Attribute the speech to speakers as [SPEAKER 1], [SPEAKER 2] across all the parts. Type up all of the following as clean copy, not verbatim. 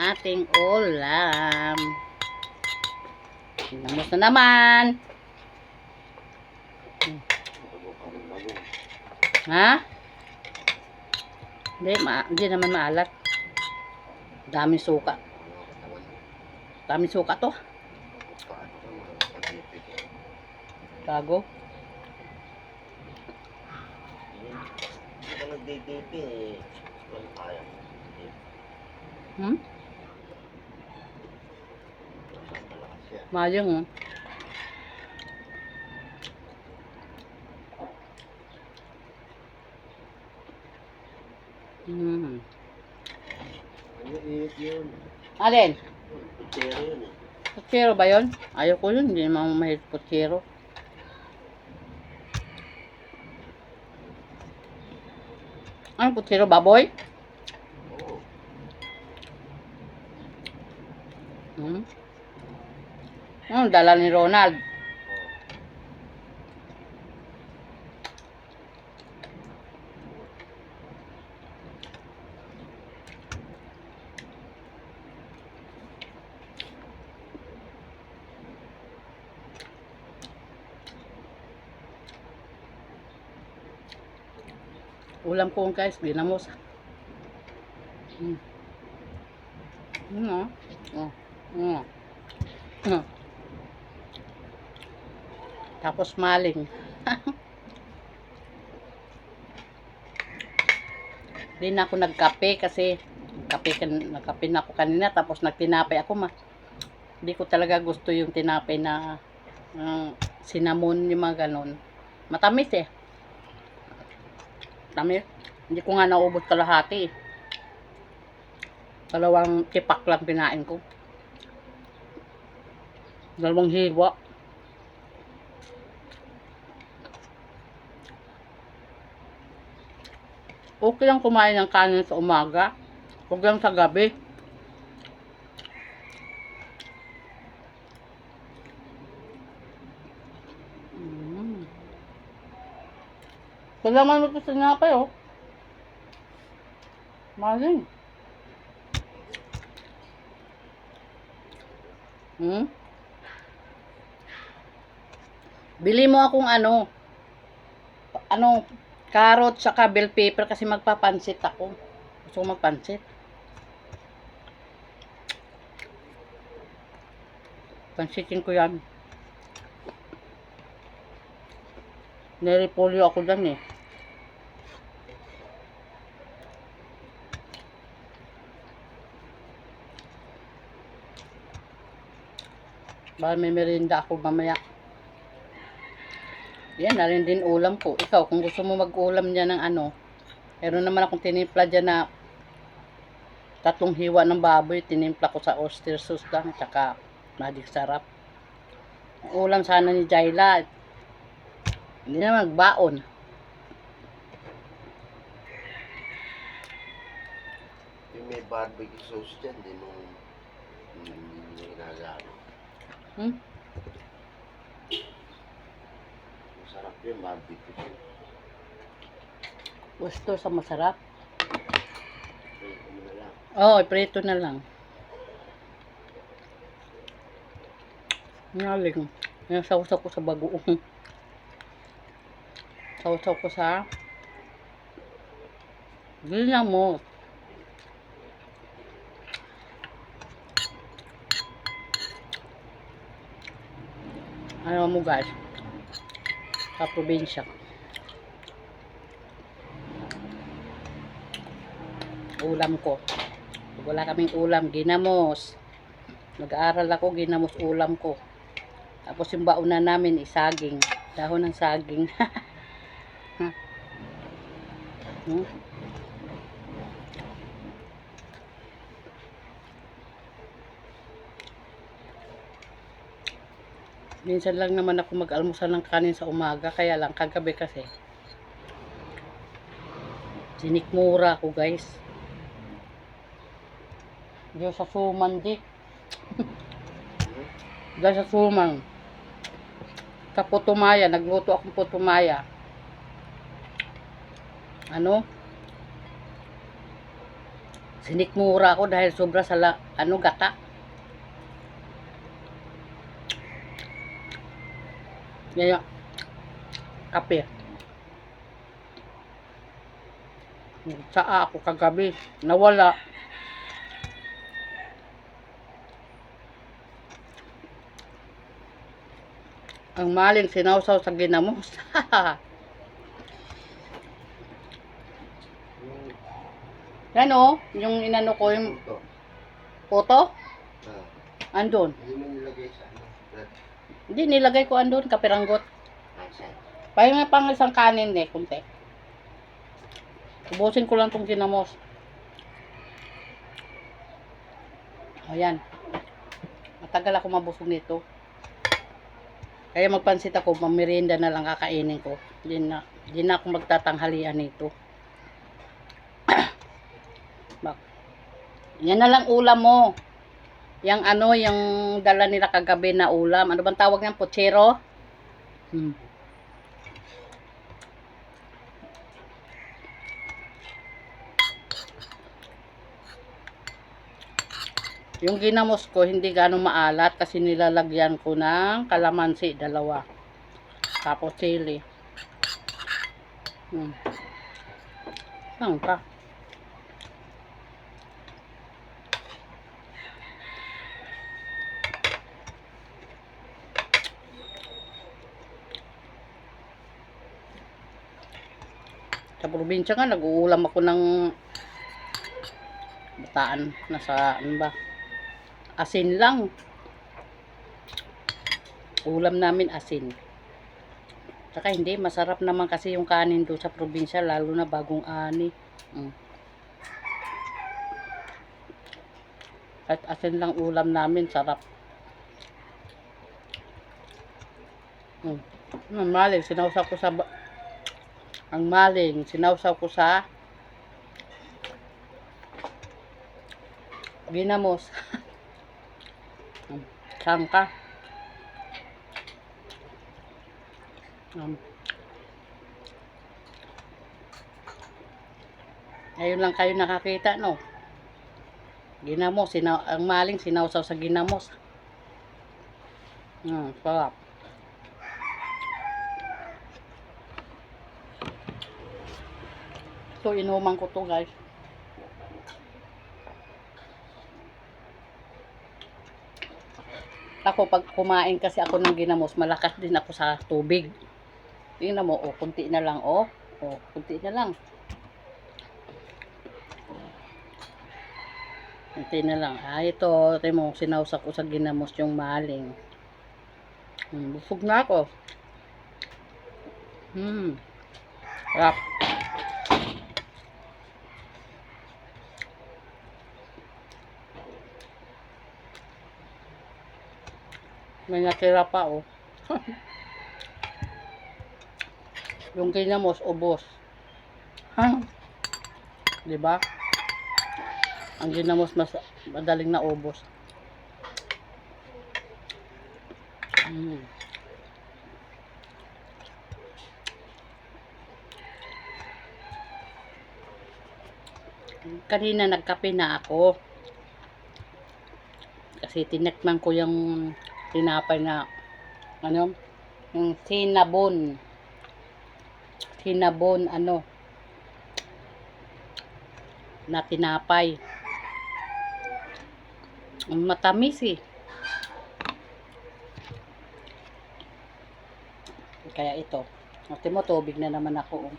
[SPEAKER 1] ating ulam. Ginamos na naman. Ha? Hindi naman maalat. Daming suka. Daming suka to. Tago.
[SPEAKER 2] Nagdidip eh. Wala kaya.
[SPEAKER 1] Mayang oh.
[SPEAKER 2] Ano yun?
[SPEAKER 1] Alin?
[SPEAKER 2] Putsero yun eh.
[SPEAKER 1] Putsero ba yun? Ayaw ko yun. Hindi naman mahilig putsero. Ano putsero? Baboy?
[SPEAKER 2] Oo.
[SPEAKER 1] Dala ni Ronald. Ulam ko guys, ginamos. Tapos maling. Hindi na ako nagkape kasi nagkape na ako kanina tapos nagtinapay ako hindi ko talaga gusto yung tinapay na cinnamon, yung mga ganon. Matamis eh. Tamis. Hindi ko nga naubos kalahati eh. 2 tipak lang pinain ko. 2 hiwa. Okay lang kumain ng kanin sa umaga. Huwag lang sa gabi. Kailangan mo ito sa napay oh. Maling. Bili mo akong carrot saka bell pepper kasi magpapansit ako. Gusto ko magpansit. Pansitin ko yan. Nirepolyo ako dyan eh. Baka may merienda ako mamaya. Yan, na rin din ulam ko. Ikaw, kung gusto mo mag-ulam niya ng meron naman akong tinimpla dyan na 3 hiwa ng baboy. Tinimpla ko sa oyster sauce lang. Tsaka, magic sarap. Ulam sana ni Jayla. Hindi na magbaon.
[SPEAKER 2] Yung may barbecue sauce dyan, hindi mo ginagawa. Masarap yung barbecue sauce.
[SPEAKER 1] Gusto sa masarap.
[SPEAKER 2] Prito mo na lang.
[SPEAKER 1] Oo, prito na lang. Naling. Nasawsaw ko sa bagoong. Sausaw ko sa ginamos. Ano mo guys? Sa probinsya. Ulam ko. Wala kaming ulam, ginamos. Nag-aaral ako, ginamos ulam ko. Tapos yung bauna namin isaging. Dahon ng saging. Minsan lang naman ako mag-almusal ng kanin sa umaga. Kaya lang kagabi kasi sinikmura ko guys. Diyo sa suman di. Diyo sa suman. Sa putumaya. Nagluto akong putumaya. Sinikmura ako dahil sobra sa gata. Kaya, kape. Sa ako kagabi, nawala. Ang maling sinawsaw sa ginamos.
[SPEAKER 2] Yung
[SPEAKER 1] Yan o, yung inano ko yung
[SPEAKER 2] ito.
[SPEAKER 1] puto,
[SPEAKER 2] Ah,
[SPEAKER 1] andun.
[SPEAKER 2] hindi mo nilagay sa ano. Brad.
[SPEAKER 1] Hindi, nilagay ko andun, kapiranggot.
[SPEAKER 2] Saan?
[SPEAKER 1] Pahinga pang isang kanin kunti. Ubusin ko lang tong ginamos. Ayan. Matagal ako mabusog nito. Kaya magpansit ako, mamerienda na lang kakainin ko. Di na ako magtatanghalian nito. Yan na lang ulam mo. Yang yung dala nila kagabi na ulam. Ano bang tawag niyan? Pochero? Yung ginamos ko, hindi ganong maalat kasi nilalagyan ko ng kalamansi, 2. Tapos chili. Saan ka? Sa probinsya nga, nag-uulam ako ng bataan. Nasa, asin lang. Ulam namin asin. Saka hindi, masarap naman kasi yung kanin doon sa probinsya, lalo na bagong ani. At asin lang ulam namin, sarap. Maling, sinawsaw ko sa ang maling, sinawsaw ko sa ginamos. Sangka. Ayun lang kayo nakakita, no? Ginamos, ang maling sinawsaw sa ginamos. Sarap. So, inuman ko to, guys. Ako, pag kumain kasi ako ng ginamos, malakas din ako sa tubig. Tingnan mo, kunti na lang, kunti na lang. Kunti na lang. Ito, mo, sinawsak ko sa ginamos yung maling. Busog na ako. Sarap. May natira pa, Yung ginamos, ubos. Diba? Ang ginamos mas madaling na ubos. Kanina nagkape na ako. Kasi tinekman ko yung tinapay na yung cinnamon na tinapay. Matamis Kaya ito. Ate mo, tubig na naman ako.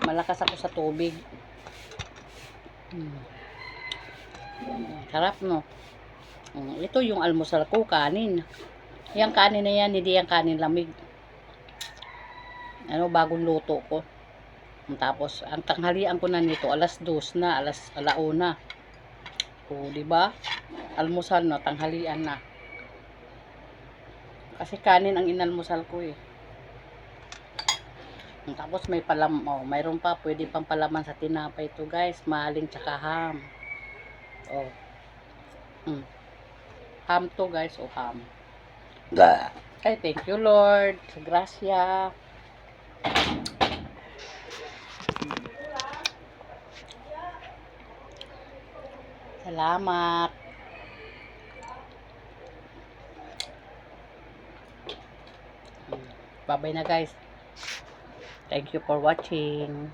[SPEAKER 1] Malakas ako sa tubig. Sarap, no? Ito yung almusal ko, kanin. Yung kanin na yan, hindi yung kanin lamig. Bagong luto ko. Tapos, ang tanghalian ko na nito, 2:00 na, 1:00. Diba? Almusal na, tanghalian na. Kasi kanin ang inalmusal ko Tapos may mayroon pa, pwede pang palaman sa tinapay ito, guys. Maling tsaka ham. Ham to, guys, ham. Ay, thank you Lord. Sa grasya. Salamat. Bye-bye na guys. Thank you for watching.